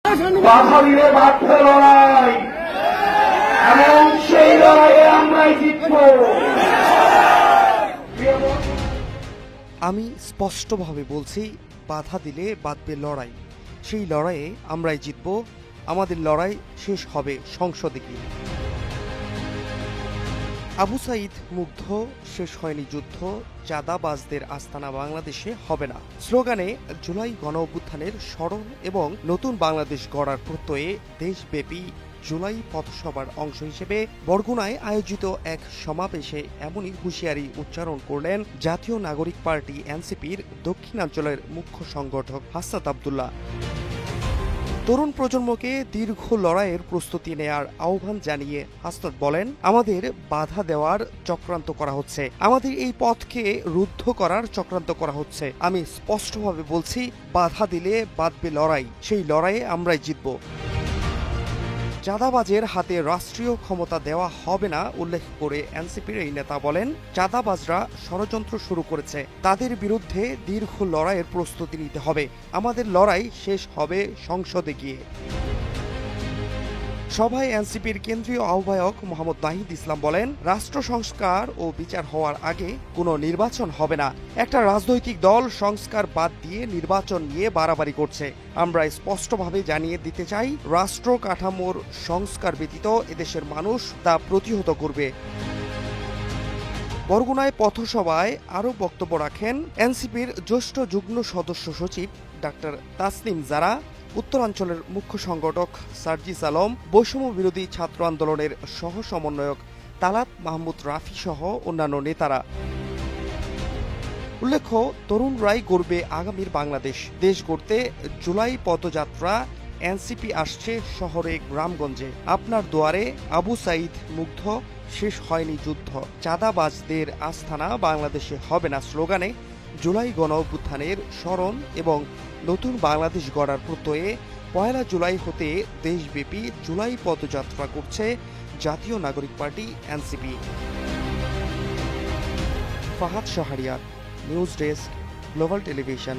বাধা দিলে বাধ্য লড়াই, এবং সেই লড়াইয়ে আমরাই জিতব। আমি স্পষ্টভাবে বলছি, বাধা দিলে বাঁধবে লড়াই, সেই লড়াইয়ে আমরাই জিতব। আমাদের লড়াই শেষ হবে সংসদে গিয়ে। আবু সাঈদ মুগ্ধ, শেষ হয়নি যুদ্ধ, চাঁদাবাজদের আস্তানা বাংলাদেশে হবে না স্লোগানে জুলাই গণ অভ্যুত্থানের স্মরণ এবং নতুন বাংলাদেশ গড়ার প্রত্যয়ে দেশব্যাপী জুলাই পথসভার অংশ হিসেবে বরগুনায় আয়োজিত এক সমাবেশে এমনই হুঁশিয়ারি উচ্চারণ করলেন জাতীয় নাগরিক পার্টি এনসিপির দক্ষিণাঞ্চলের মুখ্য সংগঠক হাসনাত আব্দুল্লাহ। তরুণ প্রজন্মকে দীর্ঘ লড়াইয়ের প্রস্তুতি নেয়ার আহ্বান জানিয়ে হাসনাত বলেন, আমাদের বাধা দেওয়ার চক্রান্ত করা হচ্ছে, আমাদের এই পথকে রুদ্ধ করার চক্রান্ত করা হচ্ছে। আমি স্পষ্টভাবে বলছি, বাধা দিলে বাঁধবে লড়াই, সেই লড়াইয়ে আমরাই জিতব। চাঁদাবাজের হাতে রাষ্ট্রীয় ক্ষমতা দেওয়া হবে না উল্লেখ করে এনসিপির এই নেতা বলেন, চাঁদাবাজরা ষড়যন্ত্র শুরু করেছে, তাদের বিরুদ্ধে দীর্ঘ লড়াইয়ের প্রস্তুতি নিতে হবে। আমাদের লড়াই শেষ হবে সংসদে গিয়ে। সভায় এনসিপির কেন্দ্রীয় আহ্বায়ক মোহাম্মদ নাহিদ ইসলাম বলেন, রাষ্ট্র সংস্কার ও বিচার হওয়ার আগে কোনো নির্বাচন হবে না। একটা রাজনৈতিক দল সংস্কার বাদ দিয়ে নির্বাচন নিয়ে বাড়াবাড়ি করছে। আমরা স্পষ্টভাবে জানিয়ে দিতে চাই, রাষ্ট্র কাঠামোর সংস্কার ব্যতীত এদেশের মানুষ তা প্রতিহত করবে। বরগুনায় পথসভায় আরও বক্তব্য রাখেন এনসিপির জ্যেষ্ঠ যুগ্ম সদস্য সচিব ডাক্তার তাসনিম জারা, উত্তরাঞ্চলের মুখ্য সংগঠক সার্জিস আলম, বৈষম্য বিরোধী ছাত্র আন্দোলনের সহ সমন্বয়ক তালাত মাহমুদ রাফি সহ অন্যান্য নেতারা। উল্লেখ্য, তরুণরাই গড়বে আগামীর বাংলাদেশ। দেশ গড়তে জুলাই পদযাত্রা এনসিপি আসছে শহরে গ্রামগঞ্জে। আপনার দুয়ারে আবু সাঈদ মুগ্ধ, শেষ হয়নি যুদ্ধ, চাঁদাবাজদের আস্তানা বাংলাদেশে হবে না স্লোগানে জুলাই গণ অভ্যুত্থানের স্মরণ এবং নতুন বাংলাদেশ গড়ার প্রত্যয়ে ১ জুলাই হতে দেশব্যাপী জুলাই পদযাত্রা করছে জাতীয় নাগরিক party NCP. Fahad Shahriar, news desk, global television.